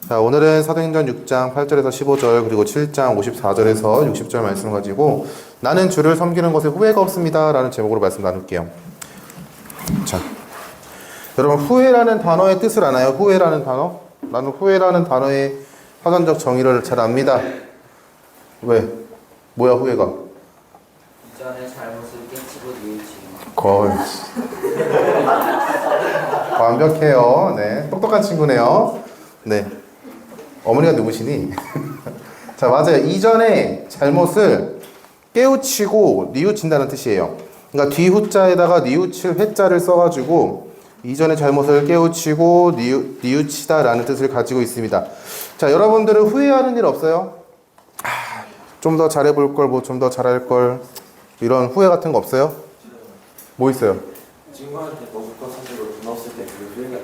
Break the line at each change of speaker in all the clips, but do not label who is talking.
자, 오늘은 사도행전 6장 8절에서 15절 그리고 7장 54절에서 60절 말씀을 가지고 나는 주를 섬기는 것에 후회가 없습니다 라는 제목으로 말씀 나눌게요. 자, 여러분 후회라는 단어의 뜻을 아나요? 후회라는 단어? 나는 후회라는 단어의 사전적 정의를 잘 압니다. 왜? 뭐야 후회가?
이전의 잘못을 깨치고 뉘우치는
거의 완벽해요. 네, 똑똑한 친구네요. 네, 어머니가 누구시니? 자, 맞아요. 이전의 잘못을 깨우치고 뉘우친다는 뜻이에요. 그러니까 뒤후자에다가 뉘우칠 회자를 써가지고 이전의 잘못을 깨우치고 뉘우치다라는 뜻을 가지고 있습니다. 자, 여러분들은 후회하는 일 없어요? 좀 더 잘해볼 걸, 뭐 좀 더 잘할 걸, 이런 후회 같은 거 없어요? 뭐 있어요?
친구한테 뭐부터 사주고 돈 없을 때 그게 후회가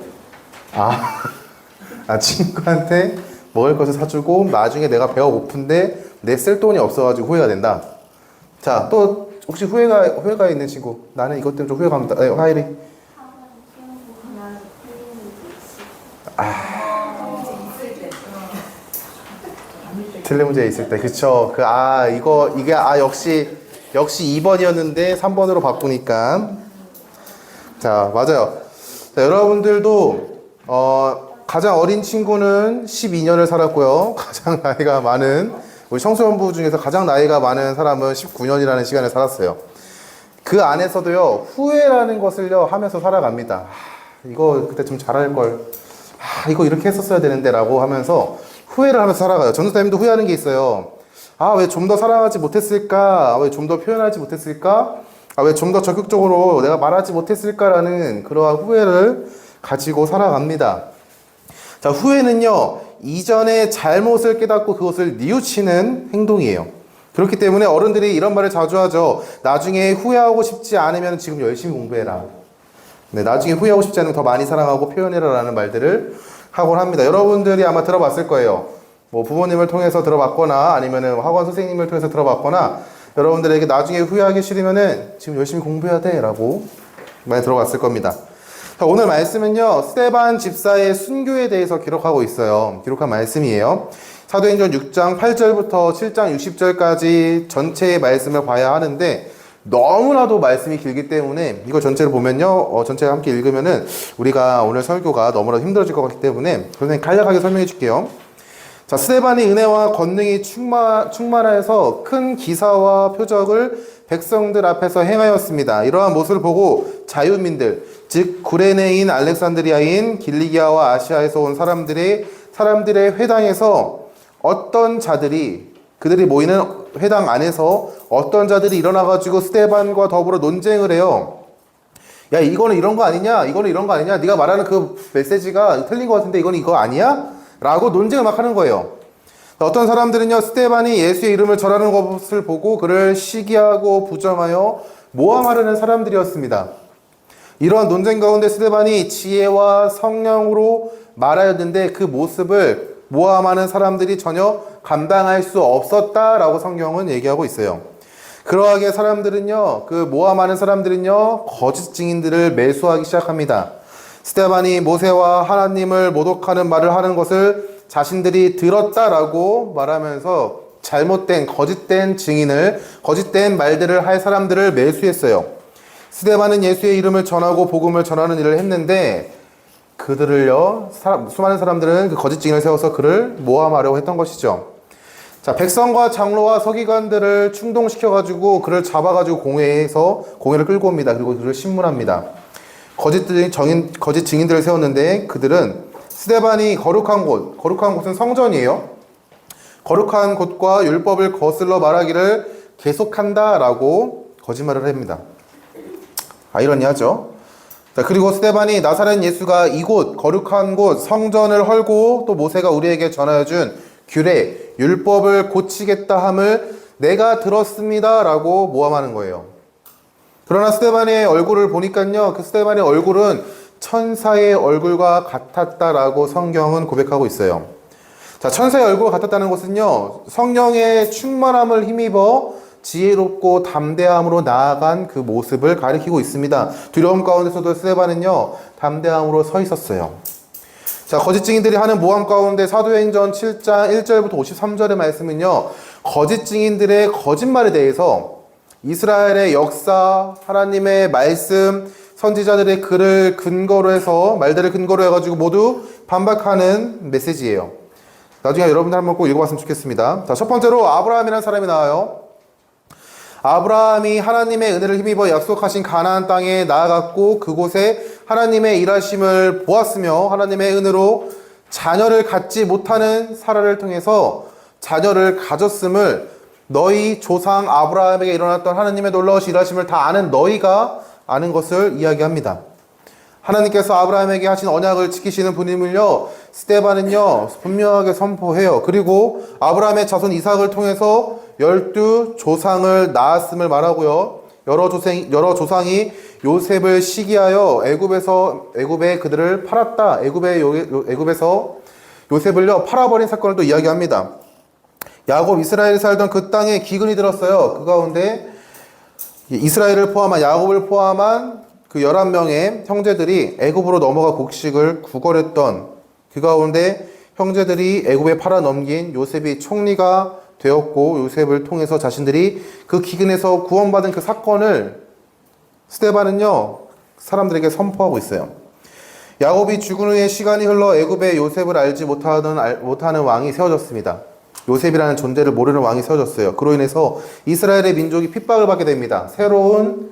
돼요.
친구한테 먹을 것을 사주고 나중에 내가 배가 고픈데 내 쓸 돈이 없어가지고 후회가 된다. 자, 또 혹시 후회가 있는 친구? 나는 이것 때문에 좀 후회가 갑니다. 네, 하이리. 틀린 문제 있을 때, 그쵸? 이게 역시 2번이었는데 3번으로 바꾸니까. 자, 맞아요. 자, 여러분들도 가장 어린 친구는 12년을 살았고요. 가장 나이가 많은 우리 청소년부 중에서 가장 나이가 많은 사람은 19년이라는 시간을 살았어요. 그 안에서도요, 후회라는 것을요 하면서 살아갑니다. 이거 그때 좀 잘할 걸. 이거 이렇게 했었어야 되는데 라고 하면서 후회를 하면서 살아가요. 전도사님도 후회하는 게 있어요. 왜 좀 더 사랑하지 못했을까? 왜 좀 더 표현하지 못했을까? 왜 좀 더 적극적으로 내가 말하지 못했을까라는 그러한 후회를 가지고 살아갑니다. 자, 후회는요, 이전의 잘못을 깨닫고 그것을 뉘우치는 행동이에요. 그렇기 때문에 어른들이 이런 말을 자주 하죠. 나중에 후회하고 싶지 않으면 지금 열심히 공부해라. 네, 나중에 후회하고 싶지 않으면 더 많이 사랑하고 표현해라 라는 말들을 하곤 합니다. 여러분들이 아마 들어봤을 거예요. 뭐 부모님을 통해서 들어봤거나 아니면은 학원 선생님을 통해서 들어봤거나 여러분들에게 나중에 후회하기 싫으면은 지금 열심히 공부해야 돼 라고 많이 들어봤을 겁니다. 자, 오늘 말씀은요, 스데반 집사의 순교에 대해서 기록하고 있어요. 기록한 말씀이에요. 사도행전 6장 8절부터 7장 60절까지 전체의 말씀을 봐야 하는데 너무나도 말씀이 길기 때문에 이거 전체를 보면요, 전체 함께 읽으면은 우리가 오늘 설교가 너무나도 힘들어질 것 같기 때문에 선생님 간략하게 설명해 줄게요. 자, 스데반이 은혜와 권능이 충만하여서 큰 기사와 표적을 백성들 앞에서 행하였습니다. 이러한 모습을 보고 자유민들, 즉 구레네인 알렉산드리아인 길리기아와 아시아에서 온 사람들의 회당에서 어떤 자들이 그들이 모이는 회당 안에서 어떤 자들이 일어나가지고 스데반과 더불어 논쟁을 해요. 야, 이거는 이런 거 아니냐? 이거는 이런 거 아니냐? 네가 말하는 그 메시지가 틀린 것 같은데 이거는 이거 아니야? 라고 논쟁을 막 하는 거예요. 어떤 사람들은요, 스데반이 예수의 이름을 절하는 것을 보고 그를 시기하고 부정하여 모함하려는 사람들이었습니다. 이러한 논쟁 가운데 스데반이 지혜와 성령으로 말하였는데 그 모습을 모함하는 사람들이 전혀 감당할 수 없었다라고 성경은 얘기하고 있어요. 그러하게 사람들은요, 그 모함하는 사람들은요, 거짓 증인들을 매수하기 시작합니다. 스데반이 모세와 하나님을 모독하는 말을 하는 것을 자신들이 들었다라고 말하면서 잘못된 거짓된 거짓된 말들을 할 사람들을 매수했어요. 스데반은 예수의 이름을 전하고 복음을 전하는 일을 했는데 그들을요, 수많은 사람들은 그 거짓 증인을 세워서 그를 모함하려고 했던 것이죠. 자, 백성과 장로와 서기관들을 충동시켜가지고 그를 잡아가지고 공회를 끌고 옵니다. 그리고 그를 신문합니다. 거짓 증인들을 세웠는데 그들은 스데반이 거룩한 곳은 성전이에요. 거룩한 곳과 율법을 거슬러 말하기를 계속한다라고 거짓말을 합니다. 아이러니하죠. 자, 그리고 스데반이 나사렛 예수가 이곳 거룩한 곳 성전을 헐고 또 모세가 우리에게 전하여준 규례 율법을 고치겠다 함을 내가 들었습니다라고 모함하는 거예요. 그러나 스데반의 얼굴을 보니까요, 그 스데반의 얼굴은 천사의 얼굴과 같았다라고 성경은 고백하고 있어요. 자, 천사의 얼굴과 같았다는 것은요, 성령의 충만함을 힘입어 지혜롭고 담대함으로 나아간 그 모습을 가리키고 있습니다. 두려움 가운데서도 스데반은요, 담대함으로 서 있었어요. 자, 거짓 증인들이 하는 모함 가운데 사도행전 7장 1절부터 53절의 말씀은요, 거짓 증인들의 거짓말에 대해서 이스라엘의 역사, 하나님의 말씀, 선지자들의 글을 근거로 해서, 말들을 근거로 해가지고 모두 반박하는 메시지예요. 나중에 여러분들 한번 꼭 읽어봤으면 좋겠습니다. 자, 첫 번째로 아브라함이라는 사람이 나와요. 아브라함이 하나님의 은혜를 힘입어 약속하신 가나안 땅에 나아갔고 그곳에 하나님의 일하심을 보았으며 하나님의 은혜로 자녀를 갖지 못하는 사라를 통해서 자녀를 가졌음을 너희 조상 아브라함에게 일어났던 하나님의 놀라우신 일하심을 다 아는 너희가 아는 것을 이야기합니다. 하나님께서 아브라함에게 하신 언약을 지키시는 분임을요, 스데반은요 분명하게 선포해요. 그리고 아브라함의 자손 이삭을 통해서 12조상을 낳았음을 말하고요, 여러 조상이 요셉을 시기하여 애굽에 그들을 팔았다. 애굽에서 요셉을요 팔아버린 사건을 또 이야기합니다. 야곱 이스라엘이 살던 그 땅에 기근이 들었어요. 그 가운데 이스라엘을 포함한 야곱을 포함한 그 11명의 형제들이 애굽으로 넘어가 곡식을 구걸했던 그 가운데 형제들이 애굽에 팔아넘긴 요셉이 총리가 되었고 요셉을 통해서 자신들이 그 기근에서 구원받은 그 사건을 스데반은요 사람들에게 선포하고 있어요. 야곱이 죽은 후에 시간이 흘러 애굽에 요셉을 알지 못하는 왕이 세워졌습니다. 요셉이라는 존재를 모르는 왕이 세워졌어요. 그로 인해서 이스라엘의 민족이 핍박을 받게 됩니다. 새로운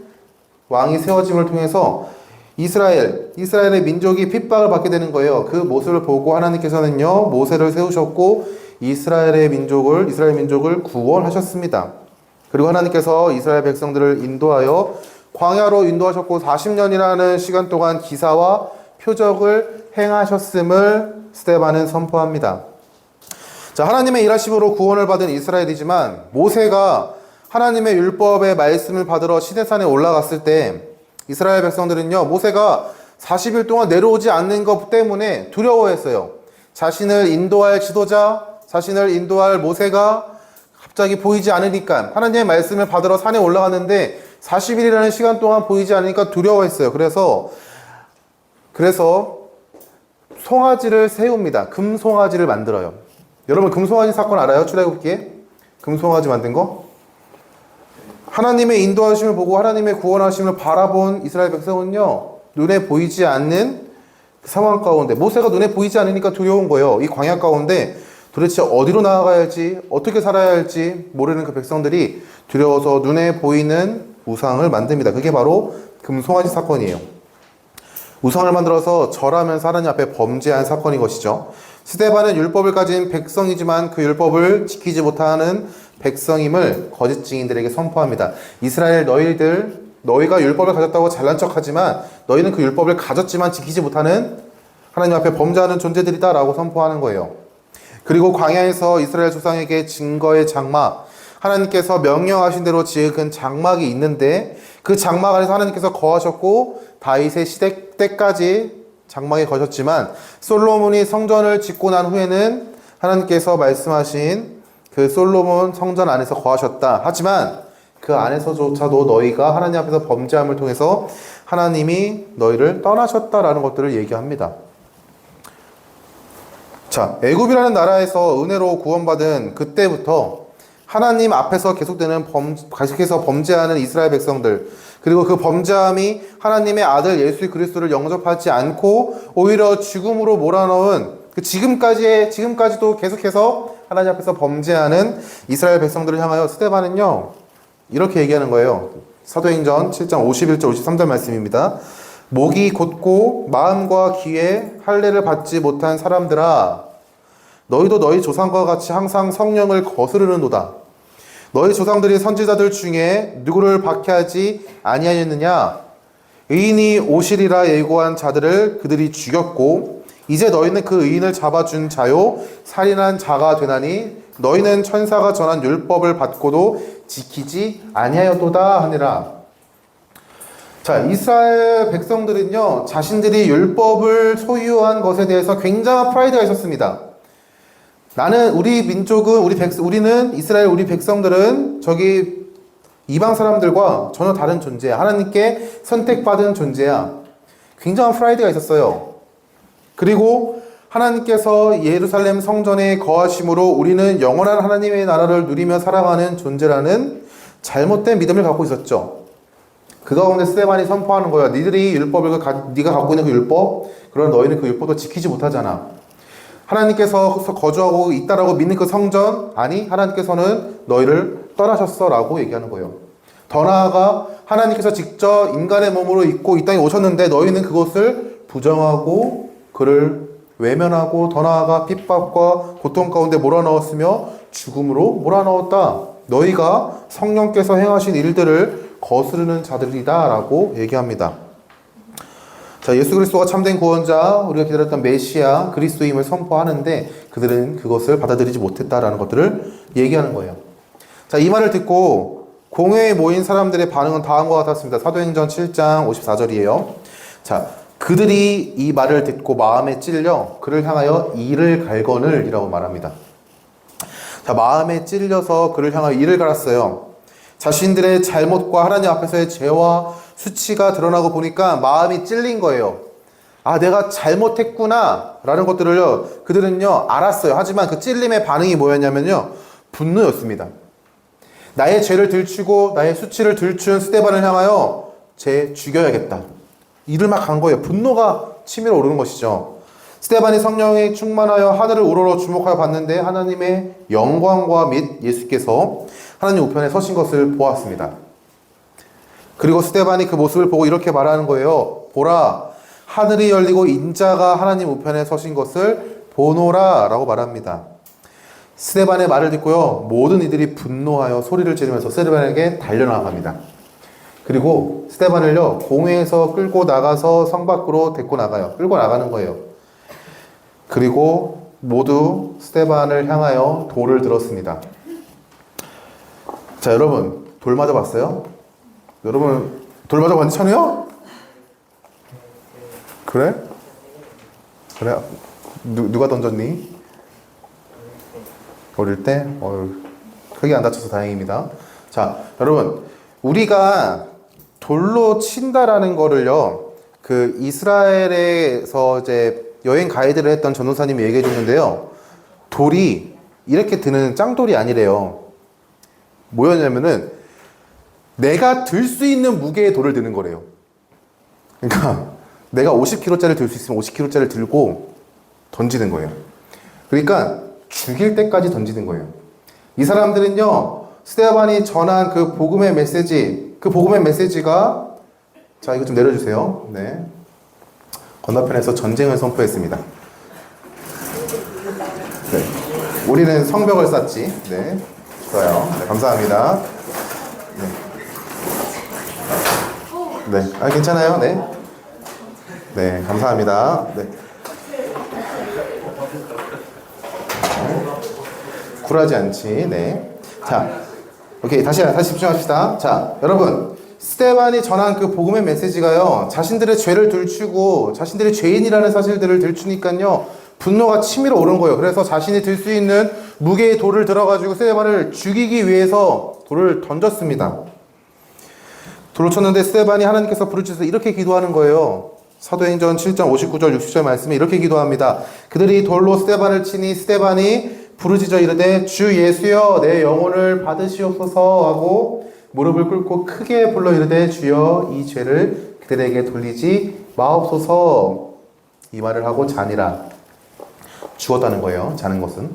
왕이 세워짐을 통해서 이스라엘의 민족이 핍박을 받게 되는 거예요. 그 모습을 보고 하나님께서는요 모세를 세우셨고 이스라엘 민족을 구원하셨습니다. 그리고 하나님께서 이스라엘 백성들을 인도하여 광야로 인도하셨고 40년이라는 시간 동안 기사와 표적을 행하셨음을 스데반은 선포합니다. 자, 하나님의 일하심으로 구원을 받은 이스라엘이지만 모세가 하나님의 율법의 말씀을 받으러 시내산에 올라갔을 때 이스라엘 백성들은요 모세가 40일 동안 내려오지 않는 것 때문에 두려워했어요. 자신을 인도할 지도자, 자신을 인도할 모세가 갑자기 보이지 않으니까 하나님의 말씀을 받으러 산에 올라갔는데 40일이라는 시간 동안 보이지 않으니까 두려워했어요. 그래서 송아지를 세웁니다. 금송아지를 만들어요. 여러분 금송아지 사건 알아요? 출애굽기에 금송아지 만든 거? 하나님의 인도하심을 보고 하나님의 구원하심을 바라본 이스라엘 백성은요 눈에 보이지 않는 그 상황 가운데 모세가 눈에 보이지 않으니까 두려운 거예요. 이 광야 가운데 도대체 어디로 나아가야 할지 어떻게 살아야 할지 모르는 그 백성들이 두려워서 눈에 보이는 우상을 만듭니다. 그게 바로 금송아지 사건이에요. 우상을 만들어서 절하면서 하나님 앞에 범죄한 사건인 것이죠. 스데반은 율법을 가진 백성이지만 그 율법을 지키지 못하는 백성임을 거짓 증인들에게 선포합니다. 이스라엘 너희가 율법을 가졌다고 잘난 척하지만 너희는 그 율법을 가졌지만 지키지 못하는 하나님 앞에 범죄하는 존재들이다 라고 선포하는 거예요. 그리고 광야에서 이스라엘 조상에게 증거의 장막, 하나님께서 명령하신 대로 지은 장막이 있는데 그 장막 안에서 하나님께서 거하셨고 다윗의 시대 때까지 장막에 거셨지만 솔로몬이 성전을 짓고 난 후에는 하나님께서 말씀하신 그 솔로몬 성전 안에서 거하셨다. 하지만 그 안에서조차도 너희가 하나님 앞에서 범죄함을 통해서 하나님이 너희를 떠나셨다라는 것들을 얘기합니다. 자, 애굽이라는 나라에서 은혜로 구원받은 그때부터 하나님 앞에서 계속해서 범죄하는 이스라엘 백성들, 그리고 그 범죄함이 하나님의 아들 예수 그리스도를 영접하지 않고 오히려 죽음으로 몰아넣은 그 지금까지도 계속해서 하나님 앞에서 범죄하는 이스라엘 백성들을 향하여 스데반은요 이렇게 얘기하는 거예요. 사도행전 7장 51절 53절 말씀입니다. 목이 곧고 마음과 귀에 할례를 받지 못한 사람들아, 너희도 너희 조상과 같이 항상 성령을 거스르는도다. 너희 조상들이 선지자들 중에 누구를 박해하지 아니하였느냐? 의인이 오시리라 예고한 자들을 그들이 죽였고 이제 너희는 그 의인을 잡아준 자요 살인한 자가 되나니 너희는 천사가 전한 율법을 받고도 지키지 아니하였도다 하니라. 자, 이스라엘 백성들은요 자신들이 율법을 소유한 것에 대해서 굉장한 프라이드가 있었습니다. 우리는 이스라엘 우리 백성들은 저기 이방 사람들과 전혀 다른 존재야. 하나님께 선택받은 존재야. 굉장한 프라이드가 있었어요. 그리고 하나님께서 예루살렘 성전에 거하심으로 우리는 영원한 하나님의 나라를 누리며 살아가는 존재라는 잘못된 믿음을 갖고 있었죠. 그 가운데 스데반이 선포하는 거야. 니들이 율법을 네가 갖고 있는 그 율법, 그러나 너희는 그 율법도 지키지 못하잖아. 하나님께서 거주하고 있다라고 믿는 그 성전, 아니 하나님께서는 너희를 떠나셨어 라고 얘기하는 거예요. 더 나아가 하나님께서 직접 인간의 몸으로 입고 이 땅에 오셨는데 너희는 그것을 부정하고 그를 외면하고 더 나아가 핍박과 고통 가운데 몰아넣었으며 죽음으로 몰아넣었다. 너희가 성령께서 행하신 일들을 거스르는 자들이다 라고 얘기합니다. 자, 예수 그리스도가 참된 구원자, 우리가 기다렸던 메시아 그리스도임을 선포하는데 그들은 그것을 받아들이지 못했다라는 것들을 얘기하는 거예요. 자, 이 말을 듣고 공회에 모인 사람들의 반응은 다음과 같았습니다. 사도행전 7장 54절이에요. 자, 그들이 이 말을 듣고 마음에 찔려 그를 향하여 이를 갈거늘 이라고 말합니다. 자, 마음에 찔려서 그를 향하여 이를 갈았어요. 자신들의 잘못과 하나님 앞에서의 죄와 수치가 드러나고 보니까 마음이 찔린 거예요. 아, 내가 잘못했구나 라는 것들을요, 그들은요 알았어요. 하지만 그 찔림의 반응이 뭐였냐면요, 분노였습니다. 나의 죄를 들추고 나의 수치를 들춘 스데반을 향하여 쟤 죽여야겠다, 이를 막 간 거예요. 분노가 치밀어 오르는 것이죠. 스데반이 성령에 충만하여 하늘을 우러러 주목하여 봤는데 하나님의 영광과 및 예수께서 하나님 우편에 서신 것을 보았습니다. 그리고 스데반이 그 모습을 보고 이렇게 말하는 거예요. 보라, 하늘이 열리고 인자가 하나님 우편에 서신 것을 보노라 라고 말합니다. 스데반의 말을 듣고요, 모든 이들이 분노하여 소리를 지르면서 스데반에게 달려나갑니다. 그리고 스데반을요, 공회에서 끌고 나가서 성 밖으로 데리고 나가요. 끌고 나가는 거예요. 그리고 모두 스데반을 향하여 돌을 들었습니다. 자, 여러분, 돌 맞아봤어요? 여러분, 돌 맞아봤는지 찬우요? 그래? 그래? 누가 던졌니? 어릴 때? 크게 안 다쳐서 다행입니다. 자, 여러분, 우리가 돌로 친다라는 거를요, 그 이스라엘에서 이제 여행 가이드를 했던 전도사님이 얘기해 줬는데요, 돌이 이렇게 드는 짱돌이 아니래요. 뭐였냐면은 내가 들 수 있는 무게의 돌을 드는 거래요. 그러니까 내가 50kg짜리 들 수 있으면 50kg짜리 들고 던지는 거예요. 그러니까 죽일 때까지 던지는 거예요. 이 사람들은요, 스데반이 전한 그 복음의 메시지, 그 복음의 메시지가, 자, 이거 좀 내려주세요. 네. 건너편에서 전쟁을 선포했습니다. 네. 우리는 성벽을 쌓지. 네. 좋아요. 네, 감사합니다. 네. 네. 아, 괜찮아요. 네. 네, 감사합니다. 네. 굴하지 않지. 네. 자, 오케이. 다시 집중합시다. 자, 여러분, 스데반이 전한 그 복음의 메시지가요, 자신들의 죄를 들추고 자신들이 죄인이라는 사실들을 들추니까요, 분노가 치밀어 오른 거예요. 그래서 자신이 들 수 있는 무게의 돌을 들어가지고 스데반을 죽이기 위해서 돌을 던졌습니다. 돌을 쳤는데 스데반이 하나님께서 부르짖어서 이렇게 기도하는 거예요. 사도행전 7장 59절 60절 말씀에 이렇게 기도합니다. 그들이 돌로 스데반을 치니 스데반이 부르짖어 이르되 주 예수여 내 영혼을 받으시옵소서 하고 무릎을 꿇고 크게 불러 이르되 주여 이 죄를 그들에게 돌리지 마옵소서, 이 말을 하고 자니라. 죽었다는 거예요. 자는 것은.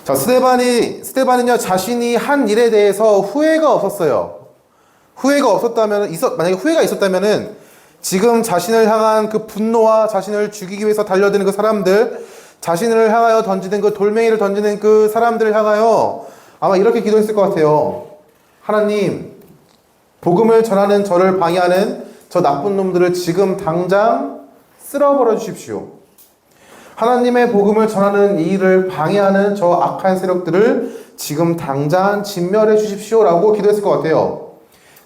자, 스데반은요, 자신이 한 일에 대해서 후회가 없었어요. 후회가 없었다면, 만약에 후회가 있었다면은 지금 자신을 향한 그 분노와 자신을 죽이기 위해서 달려드는 그 사람들, 자신을 향하여 던지는 그 돌멩이를 던지는 그 사람들을 향하여 아마 이렇게 기도했을 것 같아요. 하나님, 복음을 전하는 저를 방해하는 저 나쁜 놈들을 지금 당장 쓸어버려 주십시오. 하나님의 복음을 전하는 이 일을 방해하는 저 악한 세력들을 지금 당장 진멸해 주십시오 라고 기도했을 것 같아요.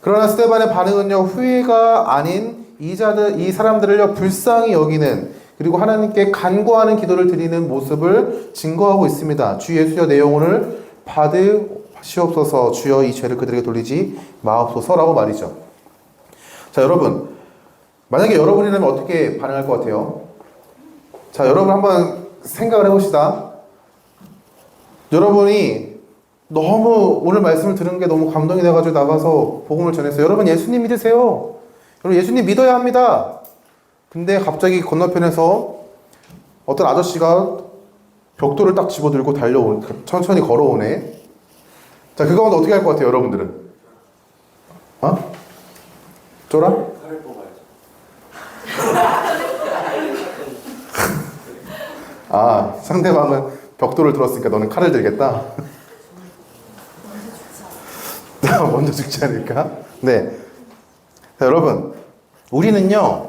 그러나 스데반의 반응은요, 후회가 아닌 이 사람들을요, 불쌍히 여기는, 그리고 하나님께 간구하는 기도를 드리는 모습을 증거하고 있습니다. 주 예수여 내 영혼을 받으시옵소서, 주여 이 죄를 그들에게 돌리지 마옵소서라고 말이죠. 자, 여러분, 만약에 여러분이라면 어떻게 반응할 것 같아요? 자, 여러분 한번 생각을 해봅시다. 여러분이 너무 오늘 말씀을 들은 게 너무 감동이 돼가지고 나가서 복음을 전했어요. 여러분 예수님 믿으세요. 여러분 예수님 믿어야 합니다. 근데 갑자기 건너편에서 어떤 아저씨가 벽돌을 딱 집어들고 천천히 걸어오네. 자, 그거 하면 어떻게 할 것 같아요, 여러분들은? 어? 쫄아?
칼을 뽑아야죠.
아, 상대방은 벽돌을 들었으니까 너는 칼을 들겠다? 먼저 죽지 않을까? 네. 자, 여러분, 우리는요,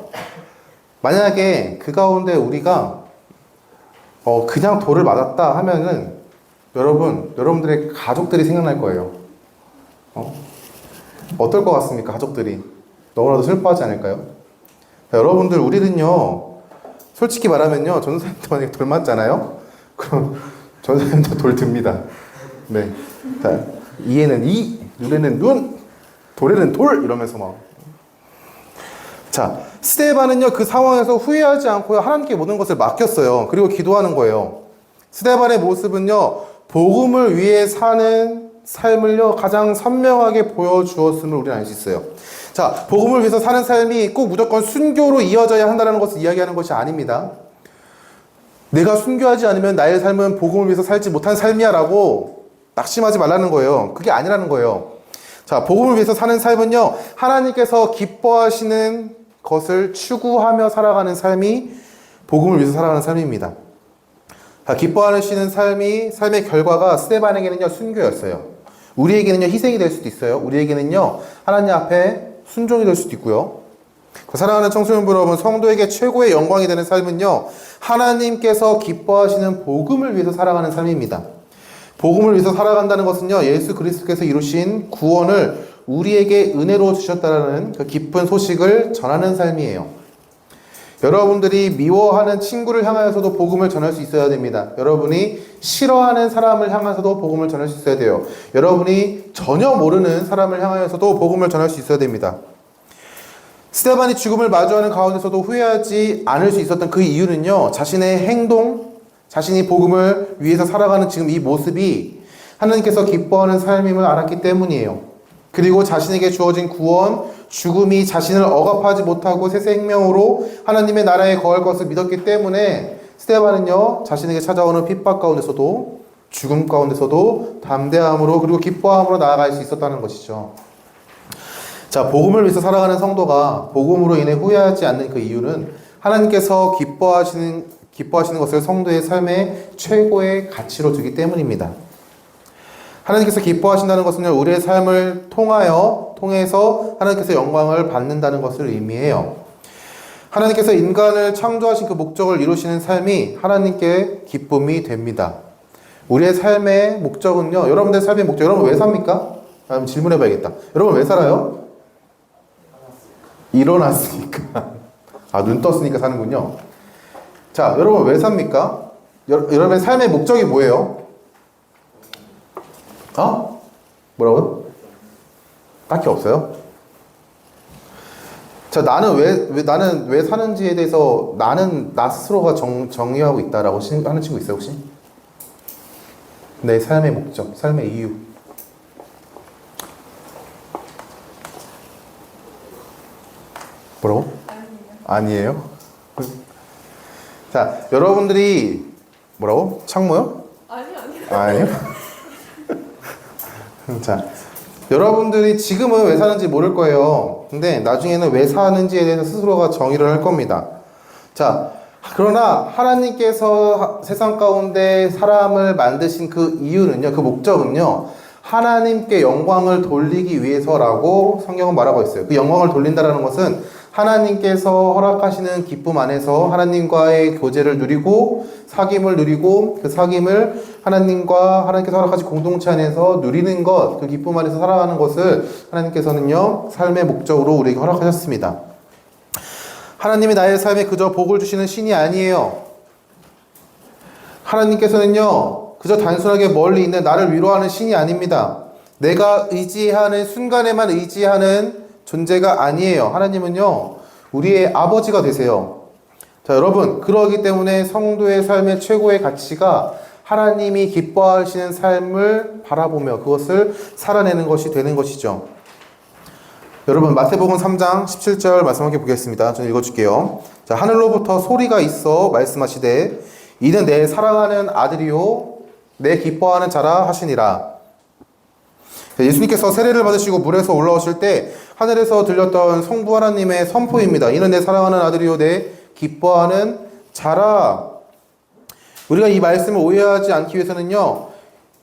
만약에 그 가운데 우리가 그냥 돌을 맞았다 하면은 여러분들의 가족들이 생각날 거예요. 어떨 것 같습니까? 가족들이 너무나도 슬퍼하지 않을까요? 자, 여러분들 우리는요, 솔직히 말하면요, 전도사님도 만약에 돌 맞잖아요? 그럼 전도사님도 돌 듭니다. 네. 자, 이에는 이, 눈에는 눈, 돌에는 돌 이러면서 막. 자, 스데반은요, 그 상황에서 후회하지 않고요, 하나님께 모든 것을 맡겼어요. 그리고 기도하는 거예요. 스데반의 모습은요, 복음을 위해 사는 삶을요, 가장 선명하게 보여주었음을 우리는 알 수 있어요. 자, 복음을 위해서 사는 삶이 꼭 무조건 순교로 이어져야 한다는 것을 이야기하는 것이 아닙니다. 내가 순교하지 않으면 나의 삶은 복음을 위해서 살지 못한 삶이야 라고 낙심하지 말라는 거예요. 그게 아니라는 거예요. 자, 복음을 위해서 사는 삶은요, 하나님께서 기뻐하시는 것을 추구하며 살아가는 삶이 복음을 위해서 살아가는 삶입니다. 자, 기뻐하시는 삶의 결과가 스데반에게는요, 순교였어요. 우리에게는요, 희생이 될 수도 있어요. 우리에게는요, 하나님 앞에 순종이 될 수도 있고요. 사랑하는 청소년 여러분, 성도에게 최고의 영광이 되는 삶은요, 하나님께서 기뻐하시는 복음을 위해서 살아가는 삶입니다. 복음을 위해서 살아간다는 것은요, 예수 그리스도께서 이루신 구원을 우리에게 은혜로 주셨다는 그 기쁜 소식을 전하는 삶이에요. 여러분들이 미워하는 친구를 향하여서도 복음을 전할 수 있어야 됩니다. 여러분이 싫어하는 사람을 향해서도 복음을 전할 수 있어야 돼요. 여러분이 전혀 모르는 사람을 향하여서도 복음을 전할 수 있어야 됩니다. 스데반이 죽음을 마주하는 가운데서도 후회하지 않을 수 있었던 그 이유는요, 자신의 행동, 자신이 복음을 위해서 살아가는 지금 이 모습이 하나님께서 기뻐하는 삶임을 알았기 때문이에요. 그리고 자신에게 주어진 구원, 죽음이 자신을 억압하지 못하고 새 생명으로 하나님의 나라에 거할 것을 믿었기 때문에 스데반은요, 자신에게 찾아오는 핍박 가운데서도 죽음 가운데서도 담대함으로 그리고 기뻐함으로 나아갈 수 있었다는 것이죠. 자, 복음을 위해서 살아가는 성도가 복음으로 인해 후회하지 않는 그 이유는 하나님께서 기뻐하시는 것을 성도의 삶의 최고의 가치로 두기 때문입니다. 하나님께서 기뻐하신다는 것은 우리의 삶을 통해서 하나님께서 영광을 받는다는 것을 의미해요. 하나님께서 인간을 창조하신 그 목적을 이루시는 삶이 하나님께 기쁨이 됩니다. 우리의 삶의 목적은요, 여러분들의 삶의 목적, 여러분 왜 삽니까? 다음 질문해 봐야겠다. 여러분 왜 살아요? 일어났으니까. 아, 눈 떴으니까 사는군요. 자, 여러분 왜 삽니까? 여러분의 삶의 목적이 뭐예요? 뭐라고요? 딱히 없어요? 자, 나는 왜 사는지에 대해서 나 스스로가 정의하고 있다라고 하는 친구 있어요, 혹시? 내 삶의 목적, 삶의 이유. 뭐라고? 아니에요? 자, 여러분들이 뭐라고? 창모요? 아니요. 자, 여러분들이 지금은 왜 사는지 모를 거예요. 근데 나중에는 왜 사는지에 대해서 스스로가 정의를 할 겁니다. 자, 그러나 하나님께서 세상 가운데 사람을 만드신 그 이유는요, 그 목적은요, 하나님께 영광을 돌리기 위해서라고 성경은 말하고 있어요. 그 영광을 돌린다는 것은 하나님께서 허락하시는 기쁨 안에서 하나님과의 교제를 누리고 사귐을 누리고 그 사귐을 하나님께서 허락하신 공동체 안에서 누리는 것, 그 기쁨 안에서 살아가는 것을 하나님께서는요, 삶의 목적으로 우리에게 허락하셨습니다. 하나님이 나의 삶에 그저 복을 주시는 신이 아니에요. 하나님께서는요, 그저 단순하게 멀리 있는 나를 위로하는 신이 아닙니다. 내가 의지하는 순간에만 의지하는 존재가 아니에요. 하나님은요, 우리의 아버지가 되세요. 자, 여러분, 그러기 때문에 성도의 삶의 최고의 가치가 하나님이 기뻐하시는 삶을 바라보며 그것을 살아내는 것이 되는 것이죠. 여러분, 마태복음 3장 17절 말씀 함께 보겠습니다. 저는 읽어줄게요. 자, 하늘로부터 소리가 있어 말씀하시되 이는 내 사랑하는 아들이요 내 기뻐하는 자라 하시니라. 예수님께서 세례를 받으시고 물에서 올라오실 때 하늘에서 들렸던 성부 하나님의 선포입니다. 이는 내 사랑하는 아들이요 내 기뻐하는 자라. 우리가 이 말씀을 오해하지 않기 위해서는요,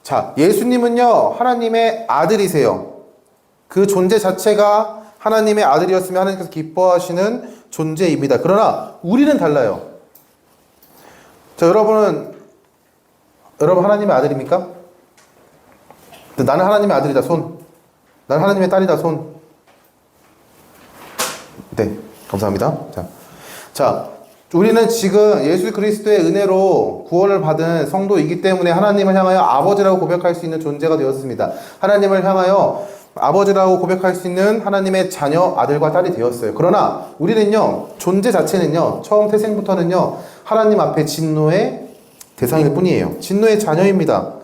자, 예수님은요 하나님의 아들이세요. 그 존재 자체가 하나님의 아들이었으면 하나님께서 기뻐하시는 존재입니다. 그러나 우리는 달라요. 자, 여러분 하나님의 아들입니까? 나는 하나님의 아들이다, 손. 나는 하나님의 딸이다, 손. 네, 감사합니다. 자, 우리는 지금 예수 그리스도의 은혜로 구원을 받은 성도이기 때문에 하나님을 향하여 아버지라고 고백할 수 있는 존재가 되었습니다. 하나님을 향하여 아버지라고 고백할 수 있는 하나님의 자녀, 아들과 딸이 되었어요. 그러나 우리는요, 존재 자체는요, 처음 태생부터는요, 하나님 앞에 진노의 대상일 뿐이에요. 진노의 자녀입니다.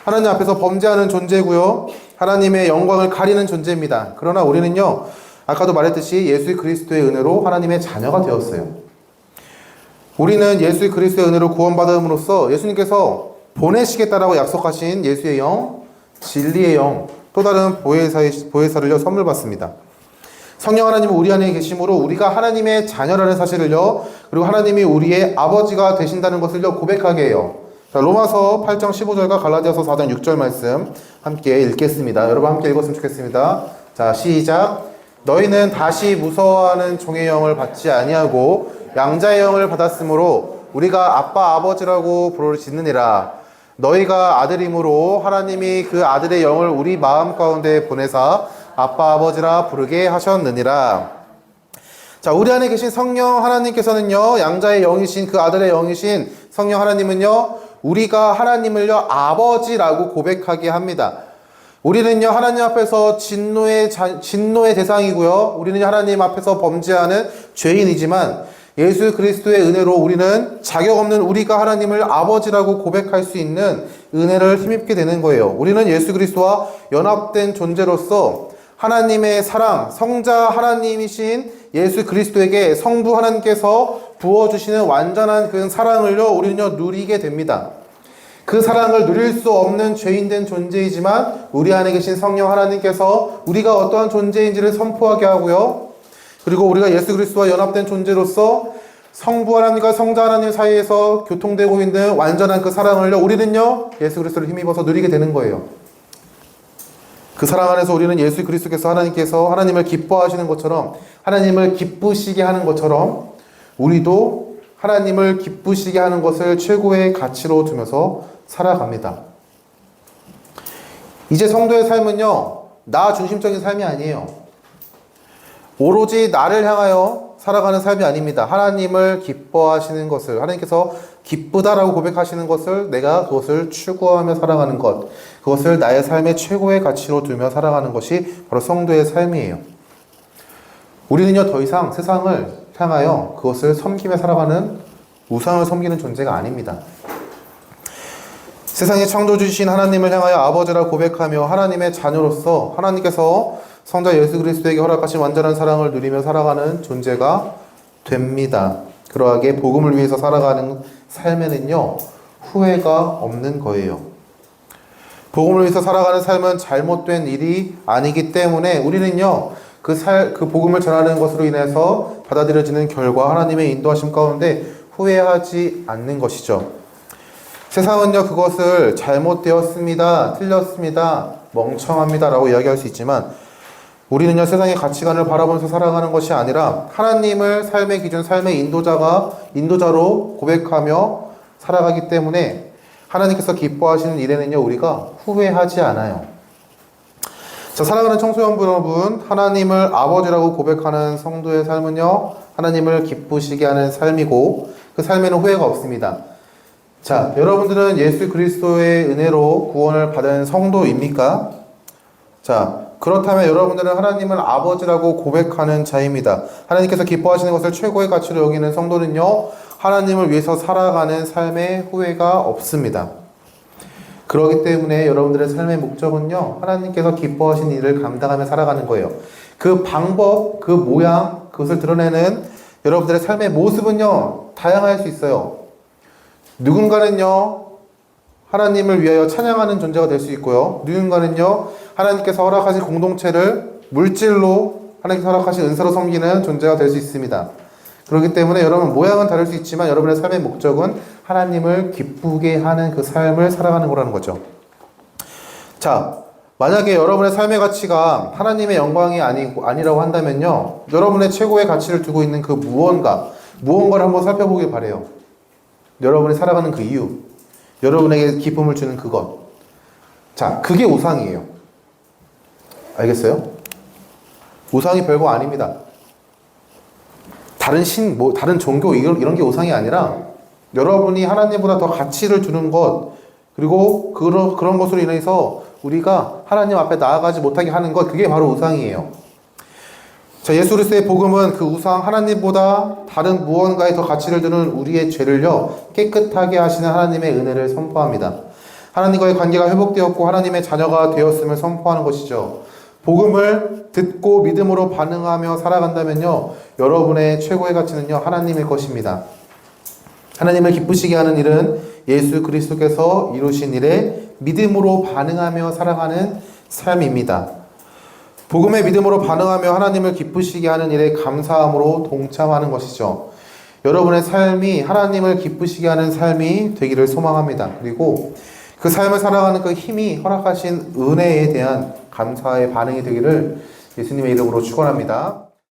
하나님 앞에서 범죄하는 존재고요, 하나님의 영광을 가리는 존재입니다. 그러나 우리는요, 아까도 말했듯이 예수 그리스도의 은혜로 하나님의 자녀가 되었어요. 우리는 예수 그리스도의 은혜로 구원받음으로써 예수님께서 보내시겠다라고 약속하신 예수의 영, 진리의 영, 또 다른 보혜사를요 선물 받습니다. 성령 하나님은 우리 안에 계심으로 우리가 하나님의 자녀라는 사실을요, 그리고 하나님이 우리의 아버지가 되신다는 것을요 고백하게 해요. 자, 로마서 8장 15절과 갈라디아서 4장 6절 말씀 함께 읽겠습니다. 여러분 함께 읽었으면 좋겠습니다. 자, 시작. 너희는 다시 무서워하는 종의 영을 받지 아니하고 양자의 영을 받았으므로 우리가 아빠 아버지라고 부르짖느니라. 너희가 아들이므로 하나님이 그 아들의 영을 우리 마음 가운데 보내사 아빠 아버지라 부르게 하셨느니라. 자, 우리 안에 계신 성령 하나님께서는요, 양자의 영이신 그 아들의 영이신 성령 하나님은요, 우리가 하나님을요 아버지라고 고백하게 합니다. 우리는요 하나님 앞에서 진노의 대상이고요, 우리는 하나님 앞에서 범죄하는 죄인이지만 예수 그리스도의 은혜로 우리는 자격 없는 우리가 하나님을 아버지라고 고백할 수 있는 은혜를 힘입게 되는 거예요. 우리는 예수 그리스도와 연합된 존재로서 하나님의 사랑, 성자 하나님이신 예수 그리스도에게 성부 하나님께서 부어주시는 완전한 그 사랑을요 우리는요 누리게 됩니다. 그 사랑을 누릴 수 없는 죄인된 존재이지만 우리 안에 계신 성령 하나님께서 우리가 어떠한 존재인지를 선포하게 하고요, 그리고 우리가 예수 그리스도와 연합된 존재로서 성부 하나님과 성자 하나님 사이에서 교통되고 있는 완전한 그 사랑을요 우리는요 예수 그리스도를 힘입어서 누리게 되는 거예요. 그 사랑 안에서 우리는 예수 그리스도께서 하나님께서 하나님을 기뻐하시는 것처럼, 하나님을 기쁘시게 하는 것처럼 우리도 하나님을 기쁘시게 하는 것을 최고의 가치로 두면서 살아갑니다. 이제 성도의 삶은요 나 중심적인 삶이 아니에요. 오로지 나를 향하여 살아가는 삶이 아닙니다. 하나님을 기뻐하시는 것을, 하나님께서 기쁘다라고 고백하시는 것을 내가 그것을 추구하며 살아가는 것, 그것을 나의 삶의 최고의 가치로 두며 살아가는 것이 바로 성도의 삶이에요. 우리는요 더 이상 세상을 향하여 그것을 섬기며 살아가는 우상을 섬기는 존재가 아닙니다. 세상의 창조주신 하나님을 향하여 아버지라 고백하며 하나님의 자녀로서 하나님께서 성자 예수 그리스도에게 허락하신 완전한 사랑을 누리며 살아가는 존재가 됩니다. 그러하게 복음을 위해서 살아가는 삶에는요 후회가 없는 거예요. 복음을 위해서 살아가는 삶은 잘못된 일이 아니기 때문에 우리는요 그 복음을 전하는 것으로 인해서 받아들여지는 결과, 하나님의 인도하심 가운데 후회하지 않는 것이죠. 세상은요 그것을 잘못되었습니다, 틀렸습니다, 멍청합니다 라고 이야기할 수 있지만 우리는요 세상의 가치관을 바라보면서 살아가는 것이 아니라 하나님을 삶의 기준, 삶의 인도자로 고백하며 살아가기 때문에 하나님께서 기뻐하시는 일에는요 우리가 후회하지 않아요. 자, 사랑하는 청소년 여러분, 하나님을 아버지라고 고백하는 성도의 삶은요 하나님을 기쁘시게 하는 삶이고 그 삶에는 후회가 없습니다. 자, 여러분들은 예수 그리스도의 은혜로 구원을 받은 성도입니까? 자, 그렇다면 여러분들은 하나님을 아버지라고 고백하는 자입니다. 하나님께서 기뻐하시는 것을 최고의 가치로 여기는 성도는요 하나님을 위해서 살아가는 삶의 후회가 없습니다. 그렇기 때문에 여러분들의 삶의 목적은요, 하나님께서 기뻐하신 일을 감당하며 살아가는 거예요. 그 방법, 그 모양, 그것을 드러내는 여러분들의 삶의 모습은요, 다양할 수 있어요. 누군가는요, 하나님을 위하여 찬양하는 존재가 될 수 있고요. 누군가는요, 하나님께서 허락하신 공동체를 물질로 하나님께서 허락하신 은사로 섬기는 존재가 될 수 있습니다. 그렇기 때문에 여러분 모양은 다를 수 있지만 여러분의 삶의 목적은 하나님을 기쁘게 하는 그 삶을 살아가는 거라는 거죠. 자, 만약에 여러분의 삶의 가치가 하나님의 영광이 아니라고 한다면요, 여러분의 최고의 가치를 두고 있는 그 무언가를 한번 살펴보길 바래요. 여러분이 살아가는 그 이유, 여러분에게 기쁨을 주는 그것. 자, 그게 우상이에요. 알겠어요? 우상이 별거 아닙니다. 다른 종교, 이런 게 우상이 아니라 여러분이 하나님보다 더 가치를 두는 것, 그리고 그런 것으로 인해서 우리가 하나님 앞에 나아가지 못하게 하는 것, 그게 바로 우상이에요. 자, 예수 그리스도의 복음은 그 우상, 하나님보다 다른 무언가에 더 가치를 두는 우리의 죄를요, 깨끗하게 하시는 하나님의 은혜를 선포합니다. 하나님과의 관계가 회복되었고 하나님의 자녀가 되었음을 선포하는 것이죠. 복음을 듣고 믿음으로 반응하며 살아간다면요, 여러분의 최고의 가치는요, 하나님일 것입니다. 하나님을 기쁘시게 하는 일은 예수 그리스도께서 이루신 일에 믿음으로 반응하며 살아가는 삶입니다. 복음의 믿음으로 반응하며 하나님을 기쁘시게 하는 일에 감사함으로 동참하는 것이죠. 여러분의 삶이 하나님을 기쁘시게 하는 삶이 되기를 소망합니다. 그리고 그 삶을 살아가는 그 힘이 허락하신 은혜에 대한 감사의 반응이 되기를 예수님의 이름으로 축원합니다.